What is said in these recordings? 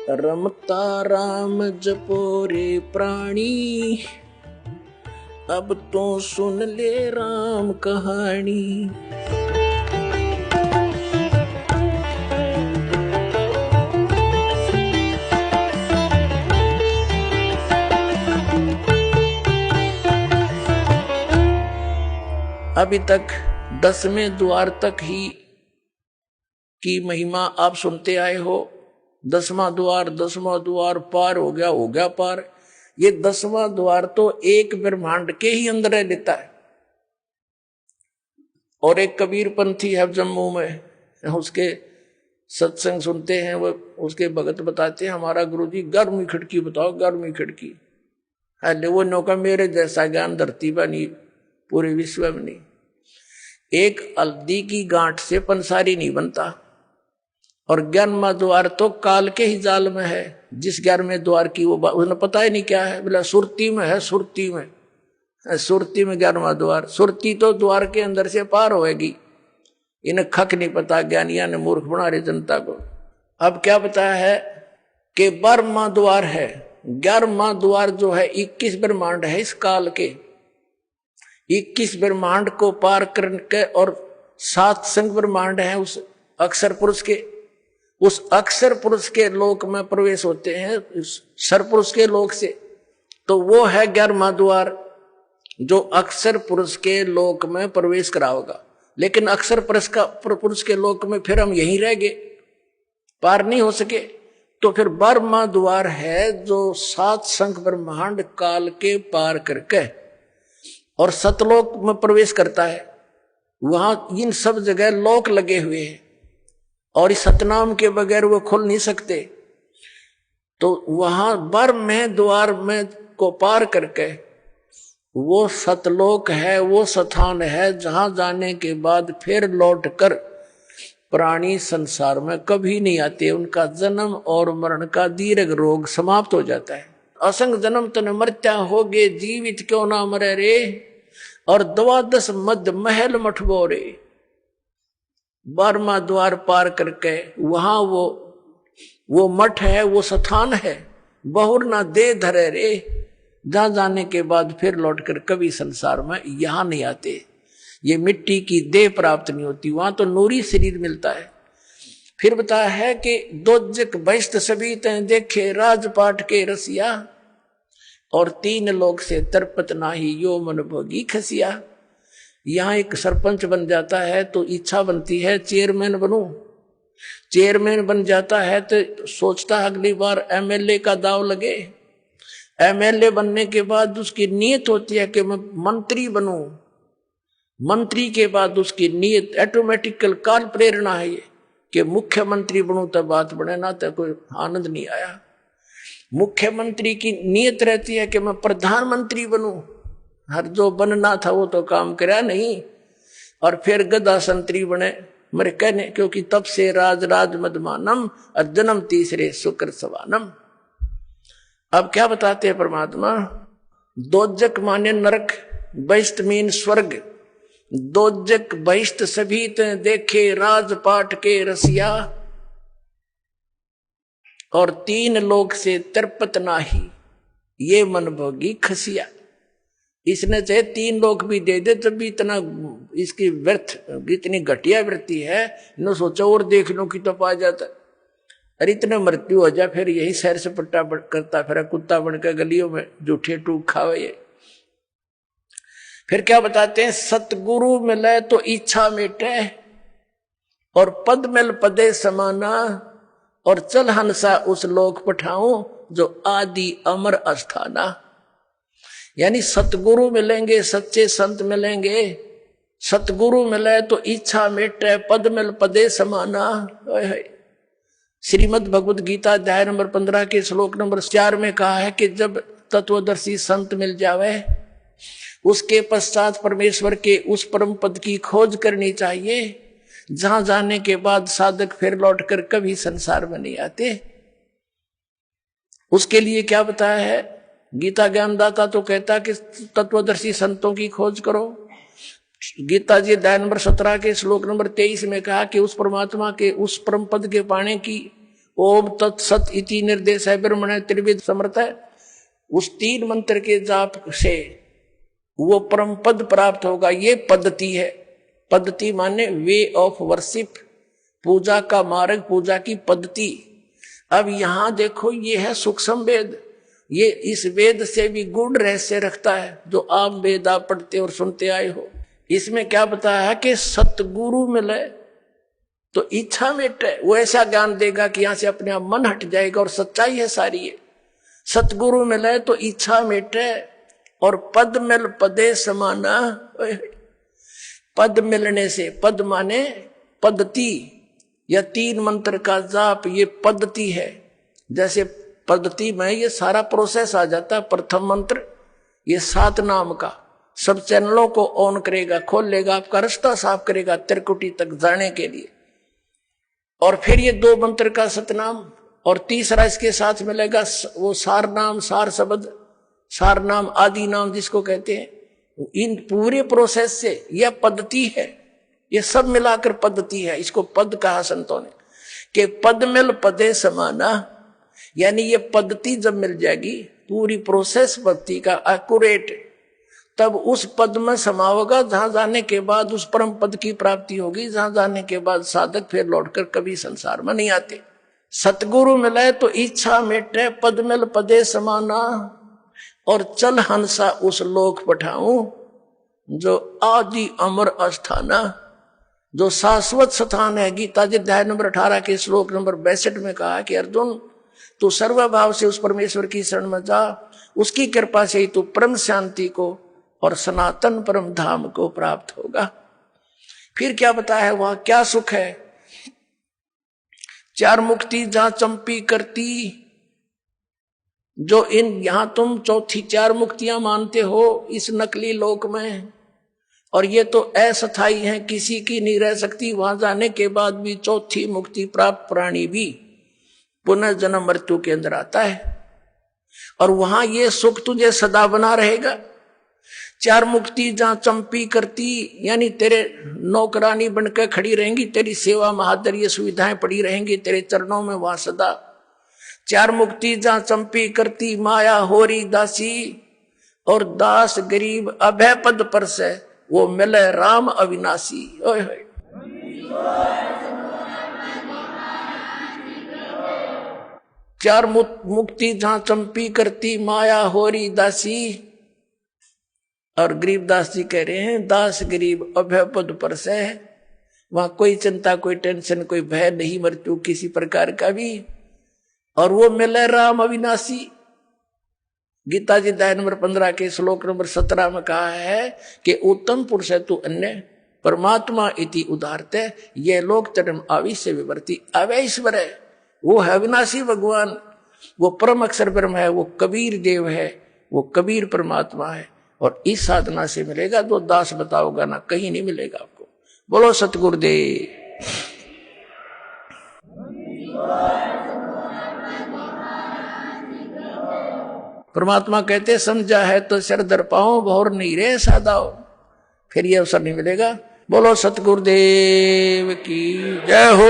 रमता राम जपो रे प्राणी, अब तो सुन ले राम कहानी। अभी तक 10वें द्वार तक ही की महिमा आप सुनते आए हो। 10वां द्वार पार हो गया पार। ये 10वां द्वार तो एक ब्रह्मांड के ही अंदर रह लेता है। और एक कबीर पंथी है जम्मू में, उसके सत्संग सुनते हैं, वो उसके भगत बताते हैं हमारा गुरुजी 11वीं खिड़की बताओ, 11वीं खिड़की। अरे वो नौका मेरे जैसा ज्ञान धरती पर नहीं, पूरे विश्व में नहीं। एक हल्दी की गांठ से पंसारी नहीं बनता। और 11वां द्वार तो काल के ही जाल में है। जिस 11वें द्वार की वो उसने पता ही नहीं क्या है, बोला सुरती में है, सुरती में 11वां द्वार। सुरती तो द्वार के अंदर से पार होएगी। इन्हें खक नहीं पता, ज्ञानिया ने मूर्ख बना रहे जनता को। अब क्या बताया है कि 12वां द्वार है। 11वां द्वार जो है 21 ब्रह्मांड है इस काल के। 21 ब्रह्मांड को पार करके और 7 संग ब्रह्मांड है उस अक्षर पुरुष के। उस अक्षर पुरुष के लोक में प्रवेश होते हैं सरपुरुष के लोक से। तो वो है 11वां द्वार जो अक्षर पुरुष के लोक में प्रवेश कराओगा। लेकिन अक्षर पुरुष के लोक में फिर हम यहीं रह गए, पार नहीं हो सके। तो फिर 12वां द्वार है जो 7 संख ब्रह्मांड काल के पार करके और सतलोक में प्रवेश करता है। वहां इन सब जगह लोक लगे हुए हैं और इस सतनाम के बगैर वो खुल नहीं सकते। तो वहां 12वें द्वार में को पार करके वो सतलोक है, वो स्थान है जहां जाने के बाद फिर लौट कर प्राणी संसार में कभी नहीं आते। उनका जन्म और मरण का दीर्घ रोग समाप्त हो जाता है। असंग जन्म तन मर्त्या होगे, जीवित क्यों ना मरे रे, और 12 मध्य महल मठबो रे। 12वां द्वार पार करके वहां वो मठ है, वो स्थान है, बहुर ना दे धरे रे। जहां जाने के बाद फिर लौटकर कभी संसार में यहां नहीं आते। ये मिट्टी की देह प्राप्त नहीं होती, वहां तो नूरी शरीर मिलता है। फिर बताया है कि दोजक बहिष्ट सभी तय देखे राजपाट के रसिया, और 3 लोग से तरपत नाही यो मन भोगी खसिया। यहां एक सरपंच बन जाता है तो इच्छा बनती है चेयरमैन बनूं। चेयरमैन बन जाता है तो सोचता है अगली बार एमएलए का दाव लगे। एमएलए बनने के बाद उसकी नीयत होती है कि मैं मंत्री बनूं। मंत्री के बाद उसकी नीयत ऑटोमेटिकल काल प्रेरणा है ये कि मुख्यमंत्री बनूं तब बात बने, ना तो कोई आनंद नहीं आया। मुख्यमंत्री की नीयत रहती है कि मैं प्रधानमंत्री बनूं। हर जो बनना था वो तो काम करा नहीं। और फिर गदा संतरी बने मेरे कहने, क्योंकि तब से राज मदमानम और जन्म तीसरे शुक्र सवानम। अब क्या बताते हैं परमात्मा, दोजक माने नरक, बहिष्ट मीन स्वर्ग। दोजक बहिष्ट सभी ते देखे राजपाट के रसिया, और 3 लोग से तरपत नाही ये मन भोगी खसिया। इसने चाहे 3 लोग भी दे दे तब भी इतना इसकी व्यर्थ, इतनी घटिया वृत्ति है। इन्हों सोचा और देख लो कि तो पा जाता। अरे इतने मृत्यु हो जाए फिर यही सैर से पट्टा करता फिर कुत्ता बनकर गलियों में जूठे टूक खावे ये। फिर क्या बताते हैं, सतगुरु मिले तो इच्छा मिटे, और पद मिल पदे समाना, और चल हंसा उस लोक पठाऊं जो आदि अमर अस्थाना। यानी सतगुरु मिलेंगे, सच्चे संत मिलेंगे। सतगुरु मिले तो इच्छा मिटे, पद मिल पदे समाना। श्रीमद् भगवद गीता अध्याय नंबर 15 के श्लोक नंबर 4 में कहा है कि जब तत्वदर्शी संत मिल जावे उसके पश्चात परमेश्वर के उस परम पद की खोज करनी चाहिए जहां जाने के बाद साधक फिर लौटकर कभी संसार में नहीं आते। उसके लिए क्या बताया है, गीता ज्ञानदाता तो कहता कि तत्वदर्शी संतों की खोज करो। गीता जी अध्याय नंबर 17 के श्लोक नंबर 23 में कहा कि उस परमात्मा के उस परम पद के पाने की ओम तत्सत इति निर्देश है ब्रह्मण त्रिविध समर्थ है। उस 3 मंत्र के जाप से वो परम पद प्राप्त होगा। ये पद्धति है। पद्धति माने वे ऑफ वर्शिप, पूजा का मार्ग, पूजा की पद्धति। अब यहां देखो ये है सूक्ष्म वेद। ये इस वेद से भी गूढ़ रहस्य रखता है जो आम वेद आप पढ़ते और सुनते आए हो। इसमें क्या बताया है कि सतगुरु मिले तो इच्छा मिटे। वो ऐसा ज्ञान देगा कि यहां से अपने आप मन हट जाएगा और सच्चाई है सारी है। सतगुरु मिले तो इच्छा मिटे और पद मिल पदे समाना। पद मिलने से, पद माने पद्धति या 3 मंत्र का जाप, ये पद्धति है। जैसे पद्धति में ये सारा प्रोसेस आ जाता है। प्रथम मंत्र ये 7 नाम का सब चैनलों को ऑन करेगा, खोल लेगा, आपका रास्ता साफ करेगा त्रिकुटी तक जाने के लिए। और फिर ये 2 मंत्र का सतनाम और तीसरा इसके साथ मिलेगा वो सार नाम, सार शब्द, सार नाम, आदि नाम जिसको कहते हैं। इन पूरे प्रोसेस से यह पद्धति है। ये सब मिलाकर पद्धति है। इसको पद कहा संतों ने कि पद मिल पदे समाना। यानी ये पद्धति जब मिल जाएगी, पूरी प्रोसेस पद्धति का एक्यूरेट, तब उस पद में समाओगा जहां जाने के बाद उस परम पद की प्राप्ति होगी, जहां जाने के बाद साधक फिर लौटकर कभी संसार में नहीं आते। सतगुरु मिले तो इच्छा मिटे, पद मिल पदे समाना, और चल हंसा उस लोक पठाऊं जो आदि अमर अस्थाना, जो शाश्वत स्थान है। गीता जी अध्याय नंबर 18 के श्लोक नंबर 62 में कहा कि अर्जुन तू सर्वभाव से उस परमेश्वर की शरण में जा, उसकी कृपा से ही तू परम शांति को और सनातन परम धाम को प्राप्त होगा। फिर क्या बताया है वहां क्या सुख है। 4 मुक्ति जहां चंपी करती, जो इन यहां तुम चौथी 4 मुक्तियां मानते हो इस नकली लोक में, और ये तो अस्थायी है, किसी की नहीं रह सकती। वहां जाने के बाद भी चौथी मुक्ति प्राप्त प्राणी भी पुनर्जन्म मृत्यु के अंदर आता है, और वहां ये सुख तुझे सदा बना रहेगा। 4 मुक्ति जहां चंपी करती, यानी तेरे नौकरानी बनकर खड़ी रहेंगी, तेरी सेवा महादर ये सुविधाएं पड़ी रहेंगी तेरे चरणों में वहां सदा। 4 मुक्ति जहां चंपी करती, माया होरी दासी, और दास गरीब अभय पद पर से वो मिले राम अविनाशी। ओए होए 4 मुक्ति जहां चंपी करती, माया होरी दासी, और गरीब दास जी कह रहे हैं दास गरीब अभय पद पर से। वहां कोई चिंता, कोई टेंशन, कोई भय नहीं मृत्यु किसी प्रकार का भी, और वो मिले राम अविनाशी। गीता जी अध्याय नंबर 15 के श्लोक नंबर 17 में कहा है कि उत्तम पुरुष है तू अन्य परमात्मा इति उदारते, ये लोग तरम आविश्य विवर्ती। अवैश्वर है, वो है अविनाशी भगवान, वो परम अक्षर ब्रह्म है, वो कबीर देव है, वो कबीर परमात्मा है। और इस साधना से मिलेगा तो दास बताओगा ना, कहीं नहीं मिलेगा आपको। बोलो सतगुरुदेव। परमात्मा कहते समझा है तो सिर दर पाओ, भौर नहीं रे सादाओ, फिर ये अवसर नहीं मिलेगा। बोलो सतगुरुदेव की जय हो।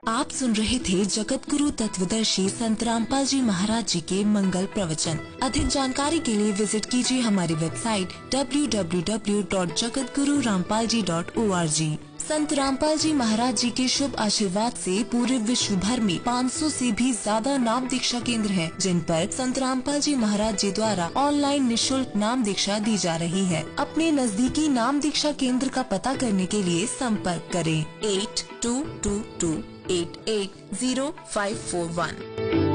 आप सुन रहे थे जगत गुरु तत्वदर्शी संत रामपाल जी महाराज जी के मंगल प्रवचन। अधिक जानकारी के लिए विजिट कीजिए हमारी वेबसाइट www.jagatgururampalji.org। संत रामपाल जी महाराज जी के शुभ आशीर्वाद से पूरे विश्व भर में 500 से भी ज्यादा नाम दीक्षा केंद्र हैं, जिन पर संत रामपाल जी महाराज जी द्वारा ऑनलाइन निशुल्क नाम दीक्षा दी जा रही है। अपने नजदीकी नाम दीक्षा केंद्र का पता करने के लिए संपर्क करें 8222880541।